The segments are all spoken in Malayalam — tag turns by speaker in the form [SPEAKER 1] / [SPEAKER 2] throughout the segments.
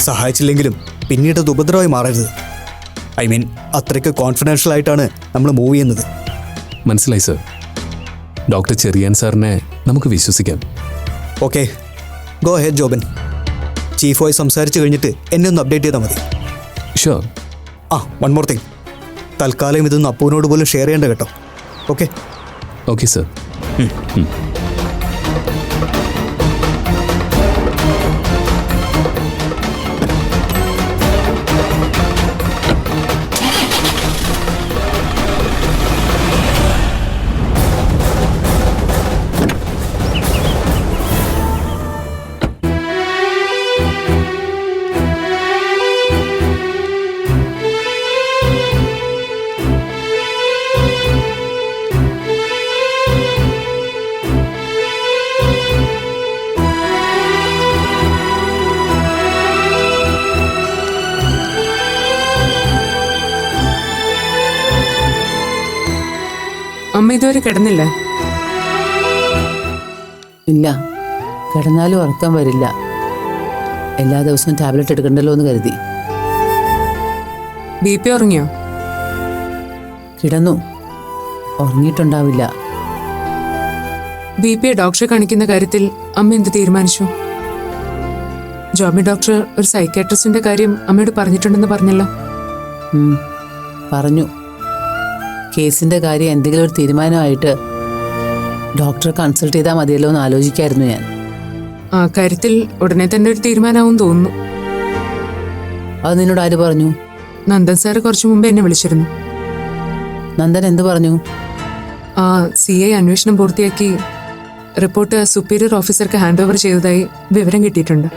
[SPEAKER 1] സഹായിച്ചില്ലെങ്കിലും പിന്നീട് അത് ഉപദ്രവമായി മാറരുത്. ഐ മീൻ അത്രയ്ക്ക് കോൺഫിഡൻഷ്യൽ ആയിട്ടാണ് നമ്മൾ മൂവ് ചെയ്യുന്നത്.
[SPEAKER 2] മനസ്സിലായി സർ. ഡോക്ടർ ചെറിയാൻ സാറിനെ നമുക്ക് വിശ്വസിക്കാം.
[SPEAKER 1] Okay, go ahead Joban. ചീഫുമായി സംസാരിച്ച് കഴിഞ്ഞിട്ട് എന്നെ ഒന്ന് അപ്ഡേറ്റ് ചെയ്താൽ മതി.
[SPEAKER 2] ഷുവർ.
[SPEAKER 1] വൺ മോർ തിങ്, തൽക്കാലം ഇതൊന്നും അപ്പുവിനോട് പോലും ഷെയർ ചെയ്യേണ്ട കേട്ടോ. Okay
[SPEAKER 2] okay sir.
[SPEAKER 3] അമ്മ ഇതുവരെ കിടന്നില്ലേ?
[SPEAKER 4] ഇല്ല, കിടന്നാലും ഉറക്കം വരില്ല. എല്ലാ ദിവസവും ടാബ്ലറ്റ് എടുക്കണ്ടല്ലോ എന്ന് കരുതി.
[SPEAKER 3] BP ഉറങ്ങിയോ?
[SPEAKER 4] കിടന്നു, ഉറങ്ങിയിട്ടുണ്ടാവില്ല.
[SPEAKER 3] BP ഡോക്ടറെ കാണിക്കുന്ന കാര്യത്തിൽ അമ്മ എന്ത് തീരുമാനിച്ചു? ജോബി ഡോക്ടർ ഒരു സൈക്കാട്രിസ്റ്റിന്റെ കാര്യം അമ്മയോട് പറഞ്ഞിട്ടുണ്ടെന്ന് പറഞ്ഞല്ലോ.
[SPEAKER 4] പറഞ്ഞു. കേസിന്റെ കാര്യം എന്തെങ്കിലും ഒരു തീരുമാനമായിട്ട് ഡോക്ടറെ കൺസൾട്ട് ചെയ്താൽ മതിയല്ലോ എന്ന് ആലോചിക്കായിരുന്നു ഞാൻ.
[SPEAKER 3] ആ കാര്യത്തിൽ ഉടനെ തന്നെ ഒരു തീരുമാനമാവും തോന്നുന്നു.
[SPEAKER 4] അത് നിന്നോട് ആര് പറഞ്ഞു?
[SPEAKER 3] നന്ദൻ സാറ് കുറച്ചു മുമ്പ് എന്നെ വിളിച്ചിരുന്നു.
[SPEAKER 4] നന്ദൻ എന്ത് പറഞ്ഞു?
[SPEAKER 3] CI അന്വേഷണം പൂർത്തിയാക്കി റിപ്പോർട്ട് സുപ്പീരിയർ ഓഫീസർക്ക് ഹാൻഡ് ഓവർ ചെയ്തതായി വിവരം കിട്ടിയിട്ടുണ്ട്.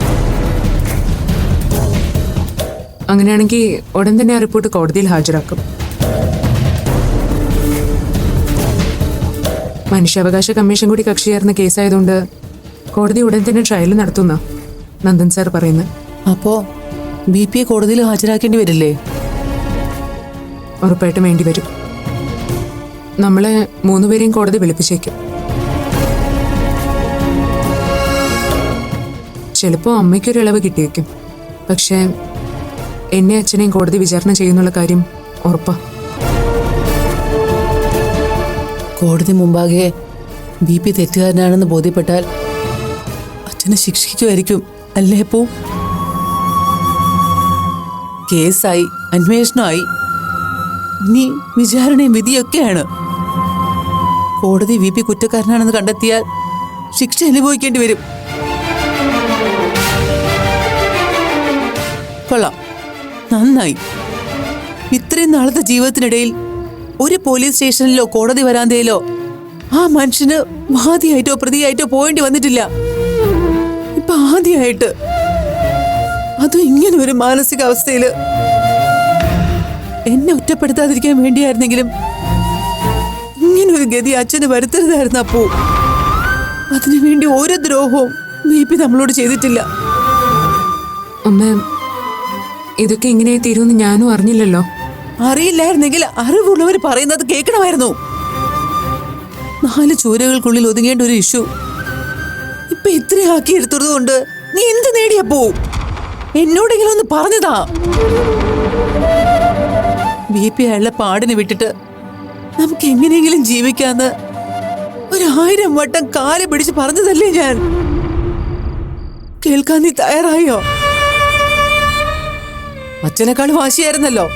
[SPEAKER 3] അങ്ങനെയാണെങ്കിൽ ഉടൻ തന്നെ ആ റിപ്പോർട്ട് കോടതിയിൽ ഹാജരാക്കും. മനുഷ്യാവകാശ കമ്മീഷൻ കൂടി കക്ഷി ചേർന്ന കേസായതുകൊണ്ട് കോടതി ഉടൻ തന്നെ ട്രയൽ നടത്തുന്ന നന്ദൻ സാർ പറയുന്നത്.
[SPEAKER 4] അപ്പോ BP കോടതിയിൽ ഹാജരാക്കേണ്ടി വരില്ലേ?
[SPEAKER 3] ഉറപ്പായിട്ടും വേണ്ടി വരും. നമ്മളെ 3 പേരെയും കോടതി വിളിപ്പിച്ചേക്കും. ചിലപ്പോ അമ്മയ്ക്കൊരു ഇളവ് കിട്ടിയേക്കും. പക്ഷേ എന്നെ അച്ഛനെയും കോടതി വിചാരണ ചെയ്യുന്നുള്ള കാര്യം ഉറപ്പാ.
[SPEAKER 4] കോടതി മുമ്പാകെ BP തെറ്റുകാരനാണെന്ന് ബോധ്യപ്പെട്ടാൽ അച്ഛനെ ശിക്ഷിക്കുമായിരിക്കും അല്ലേ? അപ്പോ കേസായി, അന്വേഷണമായി, ഇനി വിചാരണയും വിധിയൊക്കെയാണ്. കോടതി BP കുറ്റക്കാരനാണെന്ന് കണ്ടെത്തിയാൽ ശിക്ഷ അനുഭവിക്കേണ്ടി വരും. കൊള്ളാം, നന്നായി. ഇത്രയും നാളത്തെ ജീവിതത്തിനിടയിൽ ഒരു പോലീസ് സ്റ്റേഷനിലോ കോടതി വരാന്തയിലോ ആ മനുഷ്യന് വാദിയായിട്ടോ പ്രതിയായിട്ടോ പോയേണ്ടി വന്നിട്ടില്ല. ഇപ്പൊ ആദ്യമായിട്ട്, അതും ഇങ്ങനെ ഒരു മാനസികാവസ്ഥയില്. എന്നെ ഒറ്റപ്പെടുത്താതിരിക്കാൻ വേണ്ടിയായിരുന്നെങ്കിലും ഇങ്ങനൊരു ഗതി അച്ഛന് വരുത്തരുതായിരുന്നു. അപ്പോ അതിനുവേണ്ടി ഓരോ ദ്രോഹവും BP നമ്മളോട് ചെയ്തിട്ടില്ല.
[SPEAKER 3] അമ്മ, ഇതൊക്കെ ഇങ്ങനെ തീരുമെന്ന് ഞാനും അറിഞ്ഞില്ലല്ലോ.
[SPEAKER 4] അറിയില്ലായിരുന്നെങ്കിൽ അറിവുള്ളവർ പറയുന്നത് കേൾക്കണമായിരുന്നു. 4 ചൂരകൾക്കുള്ളിൽ ഒതുങ്ങേണ്ട ഒരു ഇഷ്യൂ ഇപ്പൊ ഇത്രയാക്കി എടുത്തത് കൊണ്ട് നീ എന്ത് നേടിയപ്പോ? എന്നോടെങ്കിലും ഒന്ന് പറഞ്ഞതാ. BP അയാളുടെ പാടിന് വിട്ടിട്ട് നമുക്ക് എങ്ങനെയെങ്കിലും ജീവിക്കാന്ന് 1000 വട്ടം കാല് പിടിച്ച് പറഞ്ഞതല്ലേ ഞാൻ. കേൾക്കാൻ നീ തയ്യാറായോ? അച്ഛനേക്കാൾ വാശിയായിരുന്നല്ലോ.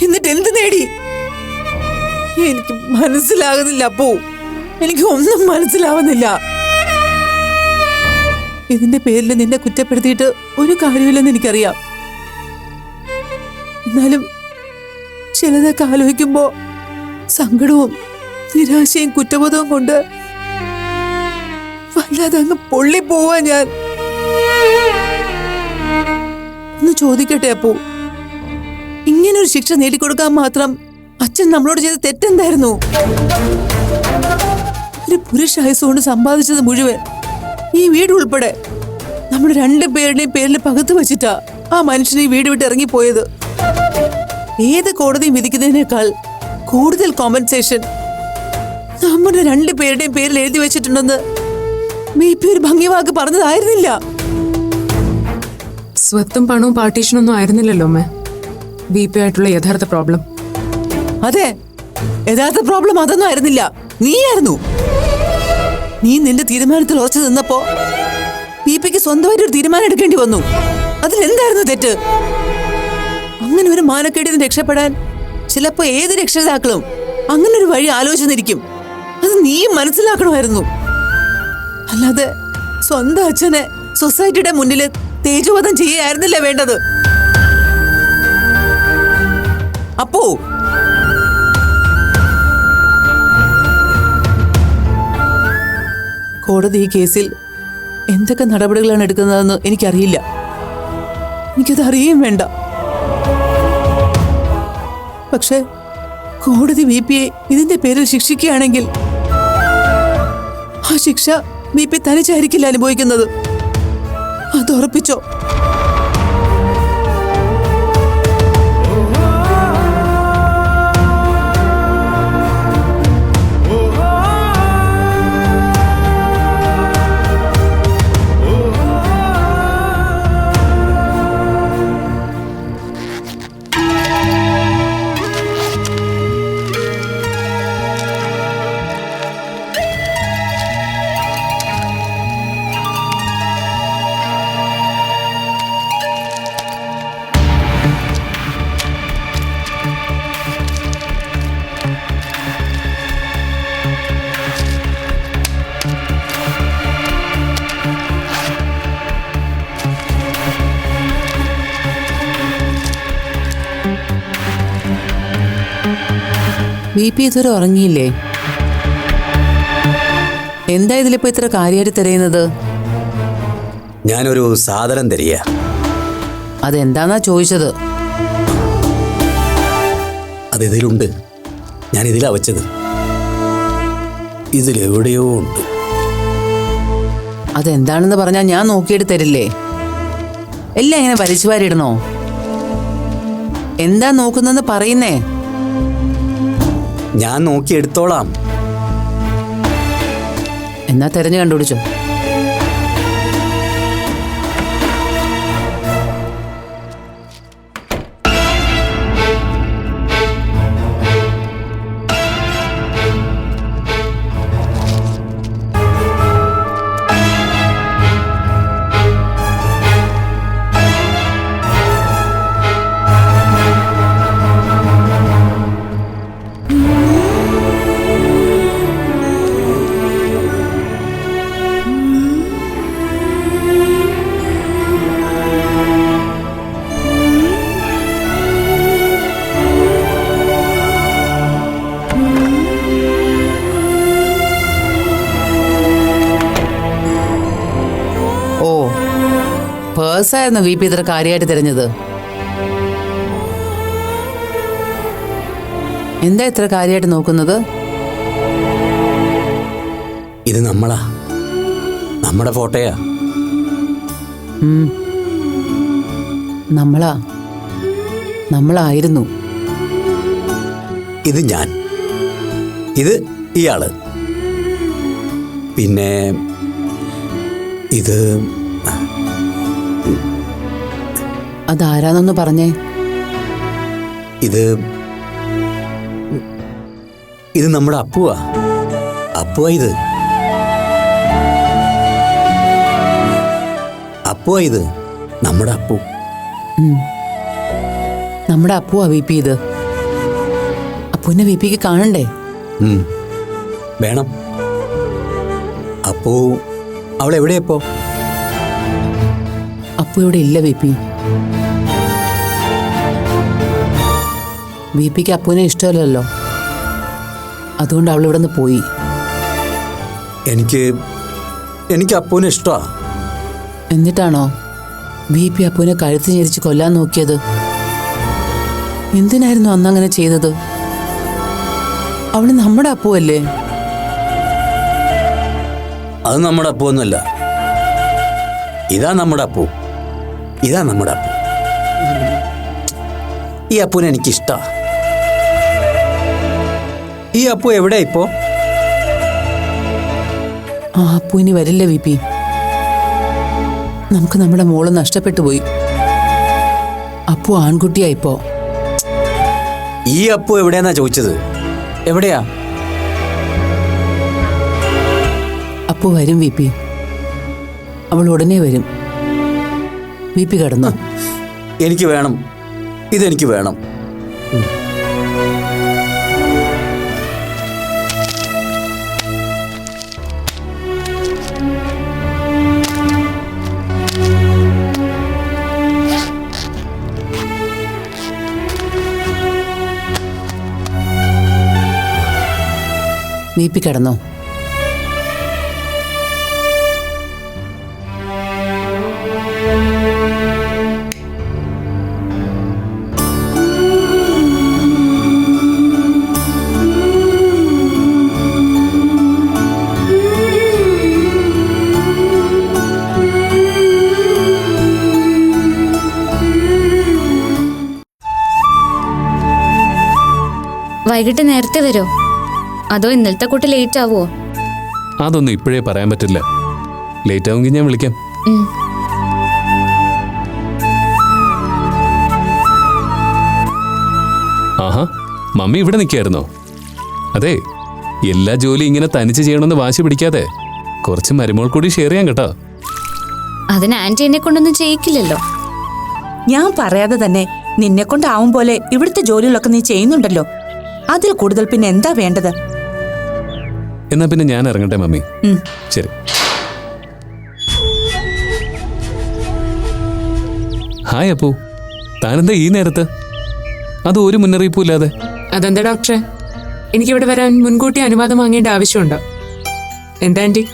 [SPEAKER 4] എന്നിട്ട് എന്ത് നേടി? എനിക്ക് മനസ്സിലാകുന്നില്ല അപ്പോ. എനിക്ക് ഒന്നും മനസ്സിലാവുന്നില്ല. ഇതിന്റെ പേരിൽ നിന്നെ കുറ്റപ്പെടുത്തിയിട്ട് ഒരു കാര്യമില്ലെന്ന് എനിക്കറിയാം. എന്നാലും ചിലതൊക്കെ ആലോചിക്കുമ്പോ സങ്കടവും നിരാശയും കുറ്റബോധവും കൊണ്ട് വല്ലാതെ അങ്ങ് പൊള്ളിപ്പോവാ ഞാൻ. ഒന്ന് ചോദിക്കട്ടെ അപ്പോ, ഇങ്ങനൊരു ശിക്ഷ നേടിക്കൊടുക്കാൻ മാത്രം അച്ഛൻ നമ്മളോട് ചെയ്ത തെറ്റെന്തായിരുന്നു? ഒരു പുരുഷായുസ്സുകൊണ്ട് സമ്പാദിച്ചത് മുഴുവൻ, ഈ വീട് ഉൾപ്പെടെ, നമ്മുടെ 2 പേരുടെയും പേരിൽ പകത്ത് വെച്ചിട്ടാ ആ മനുഷ്യനെ ഈ വീട് വിട്ട് ഇറങ്ങിപ്പോയത്. ഏത് കോടതിയും വിധിക്കുന്നതിനേക്കാൾ കൂടുതൽ കോമ്പൻസേഷൻ നമ്മുടെ 2 പേരുടെയും പേരിൽ എഴുതി വെച്ചിട്ടുണ്ടെന്ന് BP ഒരു ഭംഗിവാക്ക് പറഞ്ഞതായിരുന്നില്ല.
[SPEAKER 3] സ്വത്തും പണവും പാർട്ടീഷനൊന്നും ആയിരുന്നില്ലല്ലോ അമ്മേ BP ആയിട്ടുള്ള യഥാർത്ഥ പ്രോബ്ലം.
[SPEAKER 4] അതെ, യഥാർത്ഥ പ്രോബ്ലം അതൊന്നും ആയിരുന്നില്ല, നീയായിരുന്നു. നീ നിന്റെ തീരുമാനത്തിൽ ഉറച്ചു നിന്നപ്പോ ബിപിക്ക് സ്വന്തമായിട്ട് ഒരു തീരുമാനം എടുക്കേണ്ടി വന്നു. അതിലെന്തായിരുന്നു തെറ്റ്? അങ്ങനെ ഒരു മാനക്കേടിൽ നിന്ന് രക്ഷപ്പെടാൻ ചിലപ്പോ ഏത് രക്ഷിതാക്കളും അങ്ങനെ ഒരു വഴി ആലോചിച്ചിരിക്കും. അത് നീയും മനസ്സിലാക്കണമായിരുന്നു. അല്ലാതെ സ്വന്തം അച്ഛനെ സൊസൈറ്റിയുടെ മുന്നിൽ തേജോവധം ചെയ്യായിരുന്നില്ല വേണ്ടത്. അപ്പോ കോടതി ഈ കേസിൽ എന്തൊക്കെ നടപടികളാണ് എടുക്കുന്നതെന്ന് എനിക്കറിയില്ല. എനിക്കത് അറിയുകയും വേണ്ട. പക്ഷെ കോടതി VPയെ ഇതിന്റെ പേരിൽ ശിക്ഷിക്കുകയാണെങ്കിൽ ആ ശിക്ഷ VP തനിച്ചായിരിക്കില്ല അനുഭവിക്കുന്നത്. അത് ഉറപ്പിച്ചോ? VP ഇതുവരെ ഉറങ്ങിയില്ലേ? എന്താ ഇതിലിപ്പോ ഇത്ര കാര്യമായിട്ട് തിരയുന്നത്?
[SPEAKER 5] ഞാനൊരു സാധനം തരിക.
[SPEAKER 4] അതെന്താന്നാ ചോദിച്ചത്?
[SPEAKER 5] അത് ഇതിലുണ്ട്. ഞാൻ ഇതിലാ വെച്ചത്. ഇതിലെവിടെയോ ഉണ്ട്.
[SPEAKER 4] അതെന്താണെന്ന് പറഞ്ഞാൽ ഞാൻ നോക്കിയിട്ട് തരില്ലേ? എല്ലാം ഇങ്ങനെ വലിച്ചുവാരിടണോ? എന്താ നോക്കുന്നെന്ന് പറയുന്നേ.
[SPEAKER 5] ഞാൻ നോക്കിയെടുത്തോളാം.
[SPEAKER 4] എന്നാ തെരഞ്ഞു കണ്ടുപിടിച്ചോ. പേഴ്സായിരുന്നു VP ഇത്ര കാര്യമായിട്ട് തിരഞ്ഞത്. എന്താ ഇത്ര കാര്യമായിട്ട് നോക്കുന്നത്?
[SPEAKER 5] ഇത് നമ്മുടെ ഫോട്ടോയാ.
[SPEAKER 4] നമ്മളായിരുന്നു.
[SPEAKER 5] ഇത് ഞാൻ, ഇത് ഇയാള്, പിന്നെ ഇത്
[SPEAKER 4] അതാരാന്നൊന്ന് പറഞ്ഞേ.
[SPEAKER 5] ഇത് നമ്മുടെ അപ്പുവാ. ഇത് നമ്മുടെ അപ്പു.
[SPEAKER 4] നമ്മുടെ അപ്പുവാ VP. ഇത് അപ്പുവിനെ VPക്ക് കാണണ്ടേ?
[SPEAKER 5] വേണം. അപ്പു അവളെവിടെയപ്പോ?
[SPEAKER 4] അപ്പു ഇവിടെ ഇല്ല VP. VPക്ക് അപ്പുവിനെ ഇഷ്ടമല്ലല്ലോ, അതുകൊണ്ട് അവൾ ഇവിടെ നിന്ന് പോയി.
[SPEAKER 5] എനിക്ക് അപ്പുവിനെ ഇഷ്ടമാ.
[SPEAKER 4] എന്നിട്ടാണോ VP അപ്പുവിനെ കഴുത്ത് ഞെരിച്ച് കൊല്ലാൻ നോക്കിയത്? എന്തിനായിരുന്നു അന്നങ്ങനെ ചെയ്തത്? അവള് നമ്മുടെ അപ്പുവല്ലേ?
[SPEAKER 5] അത് നമ്മുടെ അപ്പുവൊന്നുമല്ല. ഇതാ നമ്മുടെ അപ്പു. ഈ അപ്പുവിനെ എനിക്കിഷ്ടാ. ഈ അപ്പു എവിടെയാ ഇപ്പോ?
[SPEAKER 4] ആ അപ്പു ഇനി വരില്ല VP. നമുക്ക് നമ്മുടെ മോള് നഷ്ടപ്പെട്ടു പോയി. അപ്പു ആൺകുട്ടിയാ ഇപ്പോ.
[SPEAKER 5] ഈ അപ്പു എവിടെയാന്നാ ചോദിച്ചത്? എവിടെയാ?
[SPEAKER 4] അപ്പു വരും വി പി. അവൾ ഉടനെ വരും. വി പി കിടന്നു.
[SPEAKER 5] എനിക്ക് വേണം, ഇതെനിക്ക് വേണം.
[SPEAKER 4] വി പി കിടന്നോ?
[SPEAKER 6] വൈകിട്ട് നേരത്തെ വരോ അതോ ഇന്നലത്തെ കൂട്ട് ലേറ്റ് ആവോ?
[SPEAKER 2] അതൊന്നും ഇപ്പോഴേ പറയാൻ പറ്റില്ല. ലേറ്റ് ആവുമെങ്കിൽ ഞാൻ വിളിക്കാം. ആഹാ, മമ്മി ഇവിടെ നിൽക്കായിരുന്നോ? അതെ, എല്ലാ ജോലി ഇങ്ങനെ തനിച്ച് ചെയ്യണമെന്ന് വാശി പിടിക്കാതെ കുറച്ച് മരുമോൾ കൂടി ഷെയർ ചെയ്യാൻ കേട്ടോ.
[SPEAKER 6] അതിന് ആന്റി എന്നെ കൊണ്ടൊന്നും ചെയ്യിക്കില്ലല്ലോ.
[SPEAKER 7] ഞാൻ പറയാതെ തന്നെ നിന്നെ കൊണ്ടാവും പോലെ ഇവിടുത്തെ ജോലികളൊക്കെ നീ ചെയ്യുന്നുണ്ടല്ലോ. അതിൽ കൂടുതൽ പിന്നെ എന്താ വേണ്ടത്?
[SPEAKER 2] എന്നാ പിന്നെ ഞാൻ ഇറങ്ങട്ടെ മമ്മി. ശരി. ഹായ് അപ്പു, താനെന്താ ഈ നേരത്ത്? അത് ഒരു മുന്നറിയിപ്പും ഇല്ലാതെ?
[SPEAKER 3] അതെന്താ ഡോക്ടറെ, എനിക്കിവിടെ വരാൻ മുൻകൂട്ടി അനുവാദം വാങ്ങേണ്ട ആവശ്യമുണ്ടോ? എന്താ ആന്റി,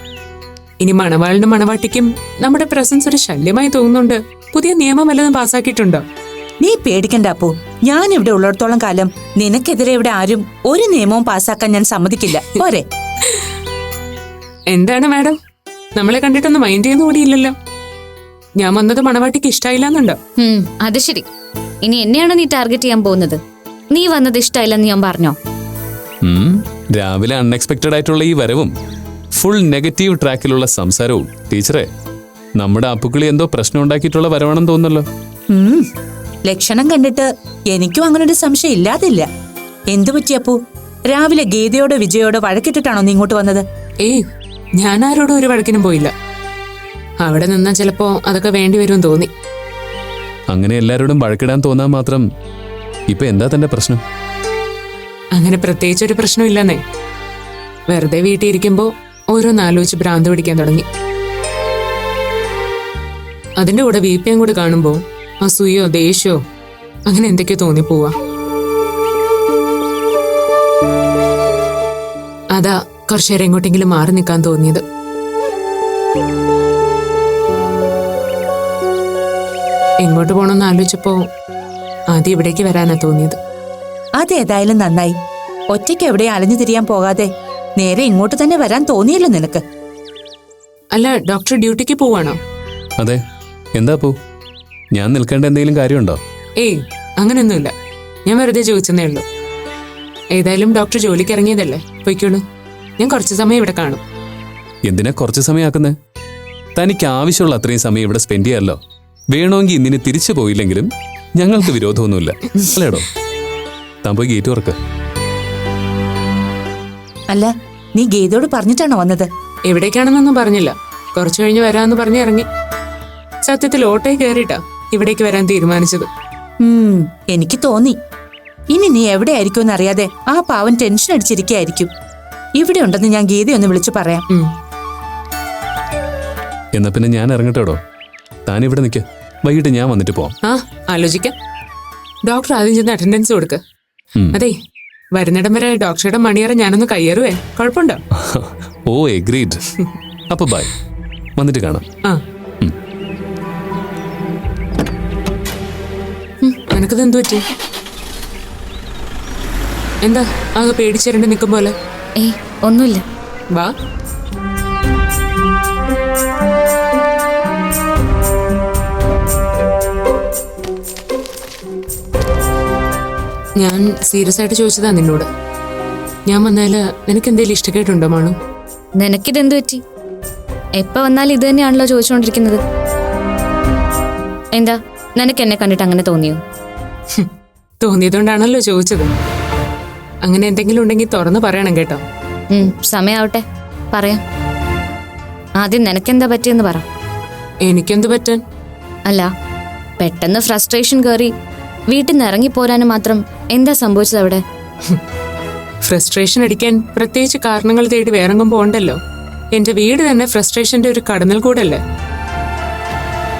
[SPEAKER 3] ഇനി മണവാളിനും മണവാട്ടിക്കും നമ്മുടെ പ്രസൻസ് ഒരു ശല്യമായി തോന്നുന്നുണ്ട്. പുതിയ നിയമം വല്ലതും പാസ്സാക്കിയിട്ടുണ്ടോ?
[SPEAKER 7] നീ പേടിക്കണ്ട അപ്പു. ഞാൻ ഇവിടെ ഉള്ളിടത്തോളം കാലം നിനക്കെതിരെ ഇവിടെ ആരും ഒരു നിയമവും പാസ്സാക്കാൻ ഞാൻ സമ്മതിക്കില്ല. പോരെ?
[SPEAKER 3] എന്താണ് മാഡം, നമ്മളെ കണ്ടിട്ടൊന്നും മൈൻഡ് ചെയ്യുന്ന കൂടിയില്ലല്ലോ. ഞാൻ വന്നത് മണവാട്ടിക്ക് ഇഷ്ടായില്ലെന്നുണ്ടോ?
[SPEAKER 6] അത് ശരി. ഇനി എന്നെയാണോ നീ ടാർഗറ്റ് ചെയ്യാൻ പോകുന്നത്? നീ വന്നത് ഇഷ്ടായില്ലെന്ന് ഞാൻ പറഞ്ഞോ?
[SPEAKER 2] രാവിലെ അൺഎക്സ്പെക്റ്റഡ് ആയിട്ടുള്ള ഈ വരവും ഫുൾ നെഗറ്റീവ് ട്രാക്കിലുള്ള സംസാരവും ടീച്ചറെ, നമ്മുടെ അപ്പുക്കിളി എന്തോ പ്രശ്നം ഉണ്ടാക്കിയിട്ടുള്ള വരവാണെന്ന് തോന്നുന്നല്ലോ.
[SPEAKER 7] ലക്ഷണം കണ്ടിട്ട് എനിക്കും അങ്ങനൊരു സംശയം ഇല്ലാതില്ല. എന്തു പറ്റിയപ്പു? രാവിലെ ഗീതയോടോ വിജയോടോ വഴക്കിട്ടിട്ടാണോ നീ ഇങ്ങോട്ട് വന്നത്?
[SPEAKER 3] ഏയ്, ഞാൻ ആരോടും ഒരു വഴക്കിനും പോയില്ല. അവിടെ നിന്നാ ചിലപ്പോ അതൊക്കെ വേണ്ടി വരുമെന്ന് തോന്നി.
[SPEAKER 2] അങ്ങനെ എല്ലാരോടും വഴക്കിടാൻ തോന്നാൻ മാത്രം ഇപ്പൊ എന്താ തന്റെ പ്രശ്നം?
[SPEAKER 3] അങ്ങനെ പ്രത്യേകിച്ചൊരു പ്രശ്നം ഇല്ലെന്നേ. വെറുതെ വീട്ടിൽ ഇരിക്കുമ്പോ ഓരോന്നാലോചിച്ച് ഭ്രാന്ത് പിടിക്കാൻ തുടങ്ങി. അതിന്റെ കൂടെ വീപ്പിയും കൂടെ കാണുമ്പോ അസൂയോ ദേഷ്യോ അങ്ങനെ എന്തൊക്കെയോ തോന്നിപ്പോവാ. അതാ കുറച്ചേരം എങ്ങോട്ടെങ്കിലും മാറി നിൽക്കാൻ തോന്നിയത്. എങ്ങോട്ട് പോകണമെന്ന് ആലോചിച്ചപ്പോ ആദ്യം ഇവിടേക്ക് വരാനാ തോന്നിയത്.
[SPEAKER 7] അതേതായാലും നന്നായി. ഒറ്റയ്ക്ക് എവിടെ അലഞ്ഞു തിരിയാൻ പോകാതെ നേരെ ഇങ്ങോട്ട് തന്നെ വരാൻ തോന്നിയല്ലോ നിനക്ക്.
[SPEAKER 3] അല്ല, ഡോക്ടർ ഡ്യൂട്ടിക്ക് പോവാണോ?
[SPEAKER 2] അതെ. എന്താ പോ, ഞാൻ നിൽക്കേണ്ട എന്തെങ്കിലും കാര്യമുണ്ടോ?
[SPEAKER 3] ഏയ്, അങ്ങനെയൊന്നുമില്ല. ഞാൻ വെറുതെ ചോദിച്ചെന്നേ ഉള്ളൂ. ഏതായാലും ഡോക്ടർ ജോലിക്ക് ഇറങ്ങിയതല്ലേ, പൊയ്ക്കോളൂ. ഞാൻ കുറച്ച് സമയം ഇവിടെ കാണും.
[SPEAKER 2] എന്തിനാ കുറച്ച് സമയമാക്കുന്നേ? തനിക്ക് ആവശ്യമുള്ള അത്രയും സമയം ഇവിടെ സ്പെൻഡ് ചെയ്യാമല്ലോ. വേണമെങ്കിൽ ഇന്നിന് തിരിച്ചു പോയില്ലെങ്കിലും ഞങ്ങൾക്ക് വിരോധമൊന്നുമില്ല, അല്ലേടോ? താൻ പോയി ഗേറ്റ് തുറക്ക്.
[SPEAKER 7] അല്ല, നീ ഗീതയോട് പറഞ്ഞിട്ടാണോ വന്നത്?
[SPEAKER 3] എവിടേക്കാണെന്നൊന്നും പറഞ്ഞില്ല. കുറച്ചു കഴിഞ്ഞ് വരാമെന്ന് പറഞ്ഞ് ഇറങ്ങി. സത്യത്തിൽ ഓട്ടോയിൽ കയറിയിട്ടാ ഇവിടേക്ക് വരാൻ തീരുമാനിച്ചത്.
[SPEAKER 7] എനിക്ക് തോന്നി. ഇനി നീ എവിടെ ആയിരിക്കും അറിയാതെ ആ പാവൻ ടെൻഷൻ അടിച്ചിരിക്കുകയായിരിക്കും. ഇവിടെ ഉണ്ടെന്ന് ഞാൻ ഗീതയൊന്ന് വിളിച്ചു പറയാം.
[SPEAKER 2] എന്നാ പിന്നെ ഞാൻ ഇറങ്ങട്ടോടോ. താൻ ഇവിടെ നിൽക്ക, വൈകിട്ട് ഞാൻ വന്നിട്ട് പോവാം.
[SPEAKER 3] ആ, ആലോചിക്കാം. ഡോക്ടർ ആദ്യം ചെന്ന് അറ്റൻഡൻസ് കൊടുക്ക്. അതെ, വരുന്നിടം വരെ ഡോക്ടറുടെ മണിയറ ഞാനൊന്ന് കയ്യേറുവേ. കുഴപ്പമുണ്ടോ?
[SPEAKER 2] ഓ, എഗ്രീഡ്. അപ്പൊ ബൈ, വന്നിട്ട് കാണാം.
[SPEAKER 3] ആ, നിനക്കത് എന്തു പറ്റി? എന്താ ആകെ പേടിച്ചിരണ്ട് നിൽക്കും പോലെ?
[SPEAKER 6] ഏയ്, ഒന്നുമില്ല.
[SPEAKER 3] വാ. ഞാൻ സീരിയസ് ആയിട്ട് ചോദിച്ചതാ നിന്നോട്. ഞാൻ വന്നാല് നിനക്ക് എന്തെങ്കിലും ഇഷ്ടക്കേട്ടുണ്ടോ മാണു?
[SPEAKER 6] നിനക്കിതെന്തു പറ്റി? എപ്പ വന്നാലും ഇത് തന്നെയാണല്ലോ ചോദിച്ചുകൊണ്ടിരിക്കുന്നത്. എന്താ, നിനക്ക് എന്നെ കണ്ടിട്ട് അങ്ങനെ തോന്നിയോ?
[SPEAKER 3] തോന്നിയതുകൊണ്ടാണല്ലോ ചോദിച്ചത്. അങ്ങനെ എന്തെങ്കിലും ഉണ്ടെങ്കിൽ തുറന്നു പറയണം കേട്ടോ.
[SPEAKER 6] സമയാവട്ടെ, പറയാം. ആദ്യം നിനക്കെന്താ പറ്റിയെന്ന് പറ.
[SPEAKER 3] എനിക്കെന്ത് പറ്റാൻ?
[SPEAKER 6] അല്ല, പെട്ടെന്ന് ഫ്രസ്ട്രേഷൻ കയറി വീട്ടിൽ നിന്ന് ഇറങ്ങിപ്പോരാനും മാത്രം എന്താ സംഭവിച്ചത് അവിടെ?
[SPEAKER 3] ഫ്രസ്ട്രേഷൻ അടിക്കാൻ പ്രത്യേകിച്ച് കാരണങ്ങൾ തേടി വേറെങ്ങും പോകണ്ടല്ലോ. എന്റെ വീട് തന്നെ ഫ്രസ്ട്രേഷന്റെ ഒരു കടന്നൽ കൂടല്ലേ.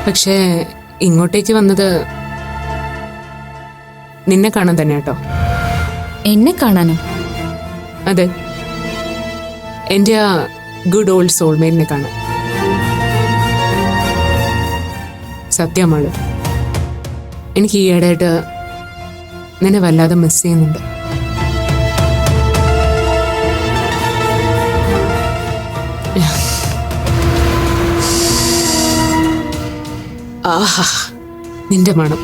[SPEAKER 3] പക്ഷേ ഇങ്ങോട്ടേക്ക് വന്നത് നിന്നെ കാണാൻ തന്നെ കേട്ടോ.
[SPEAKER 6] എന്നെ കാണാനോ?
[SPEAKER 3] അതെ, എന്റെ ആ ഗുഡ് ഓൾഡ് സോൾമേറ്റിനെ കാണാൻ. സത്യമാണ്, എനിക്ക് ഈയിടെയായിട്ട് നിന്നെ വല്ലാതെ മിസ് ചെയ്യുന്നുണ്ട്. ആഹാ, നിന്റെ മണം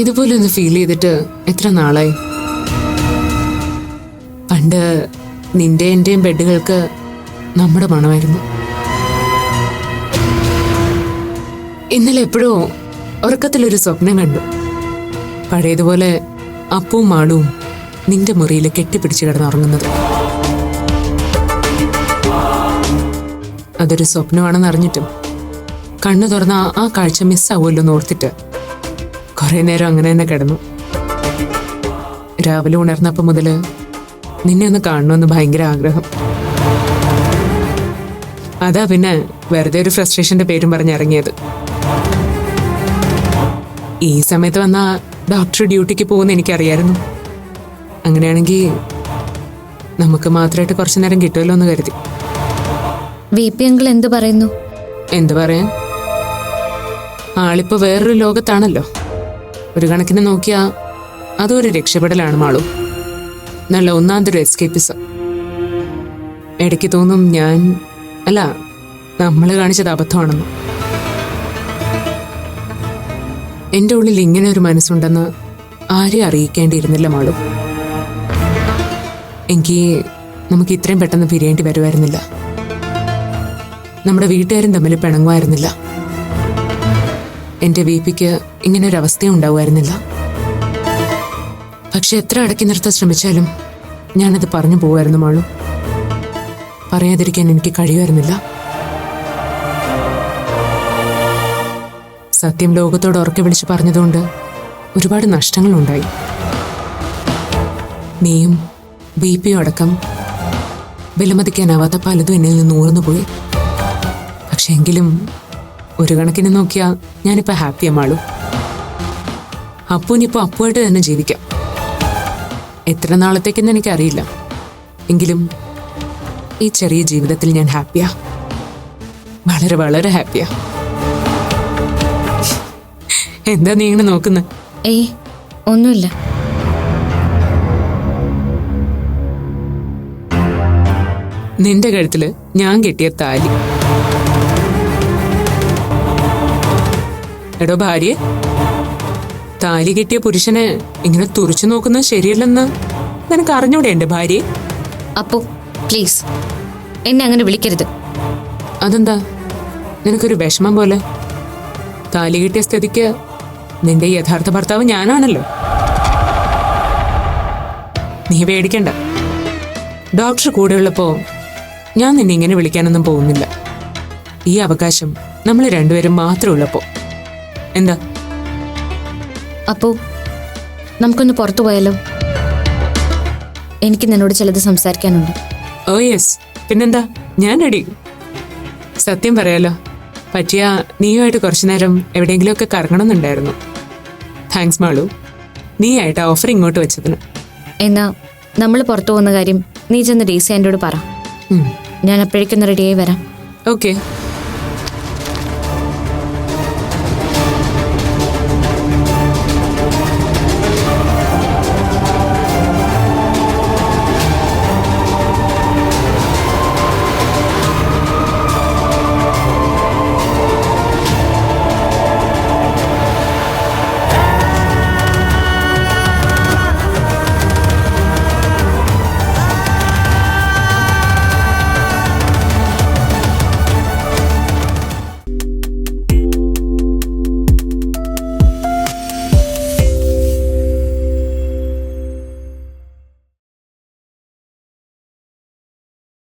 [SPEAKER 3] ഇതുപോലെ ഒന്ന് ഫീൽ ചെയ്തിട്ട് എത്ര നാളായി. പണ്ട് നിന്റെ എന്റെയും ബെഡുകൾക്ക് നമ്മുടെ മണമായിരുന്നു. ഇന്നലെ എപ്പോഴോ ഉറക്കത്തിലൊരു സ്വപ്നം കണ്ടു. പഴയതുപോലെ അപ്പവും മാളുവും നിന്റെ മുറിയിൽ കെട്ടിപ്പിടിച്ച് കിടന്നുറങ്ങുന്നത്. അതൊരു സ്വപ്നമാണെന്ന് അറിഞ്ഞിട്ടും കണ്ണു തുറന്ന ആ കാഴ്ച മിസ്സാവുമല്ലോ എന്ന് ഓർത്തിട്ട് കുറെ നേരം അങ്ങനെ തന്നെ കിടന്നു. രാവിലെ ഉണർന്നപ്പോൾ മുതൽ നിന്നെ ഒന്ന് കാണണമെന്ന് ഭയങ്കര ആഗ്രഹം. അതാ പിന്നെ വെറുതെ ഒരു ഫ്രസ്ട്രേഷന്റെ പേരും പറഞ്ഞിറങ്ങിയത്. ഈ സമയത്ത് വന്ന ഡോക്ടർ ഡ്യൂട്ടിക്ക് പോകുന്ന എനിക്കറിയായിരുന്നു. അങ്ങനെയാണെങ്കിൽ നമുക്ക് മാത്രമായിട്ട് കുറച്ചു നേരം കിട്ടുമല്ലോ എന്ന് കരുതി.
[SPEAKER 6] VP അങ്കിൾ എന്തു പറയുന്നു?
[SPEAKER 3] എന്തു പറയാൻ, ആളിപ്പോ വേറൊരു ലോകത്താണല്ലോ. ഒരു കണക്കിന് നോക്കിയാ അതൊരു രക്ഷപ്പെടലാണ് മാളു. നല്ല ഒന്നാന്തരം എസ്കേപ്പിസം. ഇടയ്ക്ക് തോന്നും നമ്മൾ കാണിച്ചത് അബദ്ധമാണെന്ന്. എൻ്റെ ഉള്ളിൽ ഇങ്ങനെ ഒരു മനസ്സുണ്ടെന്ന് ആരെയും അറിയിക്കേണ്ടിയിരുന്നില്ല മാളു. എനിക്ക് നമുക്ക് ഇത്രയും പെട്ടെന്ന് പിരിയേണ്ടി വരുമായിരുന്നില്ല. നമ്മുടെ വീട്ടുകാരും തമ്മിൽ പിണങ്ങുമായിരുന്നില്ല. എൻ്റെ VPക്ക് ഇങ്ങനൊരവസ്ഥയും ഉണ്ടാവുമായിരുന്നില്ല. പക്ഷെ എത്ര അടക്കി നിർത്താൻ ശ്രമിച്ചാലും ഞാനത് പറഞ്ഞു പോവായിരുന്നു മാളു. പറയാതിരിക്കാൻ എനിക്ക് കഴിയുമായിരുന്നില്ല. സത്യം ലോകത്തോട് ഉറക്കെ വിളിച്ച് പറഞ്ഞതുകൊണ്ട് ഒരുപാട് നഷ്ടങ്ങളുണ്ടായി. നീയും VPയും അടക്കം വിലമതിക്കാനാവാത്ത പലതും എന്നിൽ നിന്ന് ഊർന്നു പോയി. പക്ഷെ എങ്കിലും ഒരു കണക്കിന് നോക്കിയാൽ ഞാനിപ്പോൾ ഹാപ്പിയാ മാളു. അപ്പൂനിപ്പോൾ അപ്പുവായിട്ട് തന്നെ ജീവിക്കാം. എത്ര നാളത്തേക്കെന്ന് എനിക്കറിയില്ല. എങ്കിലും ഈ ചെറിയ ജീവിതത്തിൽ ഞാൻ ഹാപ്പിയാ. വളരെ വളരെ ഹാപ്പിയാ. എന്താ നീ ഇങ്ങനെ നോക്കുന്നത്?
[SPEAKER 6] ഏയ്, ഒന്നുമില്ല.
[SPEAKER 3] നിന്റെ കഴുത്തില് ഞാൻ കെട്ടിയ താലി. എടോ ഭാര്യ, താലി കെട്ടിയ പുരുഷനെ ഇങ്ങനെ തുറച്ചു നോക്കുന്നത് ശരിയല്ലെന്ന് നിനക്ക് അറിഞ്ഞൂടെ എന്റെ ഭാര്യ?
[SPEAKER 6] അപ്പോ പ്ലീസ് എന്നെ അങ്ങനെ വിളിക്കരുത്.
[SPEAKER 3] അതെന്താ നിനക്കൊരു വിഷമം പോലെ? താലി കെട്ടിയ സ്ഥിതിക്ക് നിന്റെ യഥാർത്ഥ ഭർത്താവ് ഞാനാണല്ലോ. നീ പേടിക്കണ്ട. ഡോക്ടർ കൂടെയുള്ളപ്പോ ഞാൻ നിന്നെ ഇങ്ങനെ വിളിക്കാനൊന്നും പോകുന്നില്ല. ഈ അവകാശം നമ്മൾ രണ്ടുപേരും മാത്രം ഉള്ളപ്പോ. എന്താ?
[SPEAKER 6] അപ്പോ നമുക്കൊന്ന് പുറത്തു പോയാലോ? എനിക്ക് നിന്നോട് ചിലത് സംസാരിക്കാനുണ്ട്.
[SPEAKER 3] ഓ യെസ്, പിന്നെന്താ, ഞാൻ റെഡി. സത്യം പറയാലോ, പറ്റിയ നീയുമായിട്ട് കുറച്ചു നേരം എവിടെയെങ്കിലുമൊക്കെ കറങ്ങണമെന്നുണ്ടായിരുന്നു. താങ്ക്സ് മാളു, നീയായിട്ട് ഓഫർ ഇങ്ങോട്ട് വെച്ചതിന്.
[SPEAKER 6] എന്നാ നമ്മൾ പുറത്തു പോകുന്ന കാര്യം നീ ചെന്ന് DC ആൻറ്റിയോട് പറ. ഞാൻ അപ്പോഴേക്കൊന്ന് റെഡിയായി വരാം.
[SPEAKER 3] ഓക്കെ.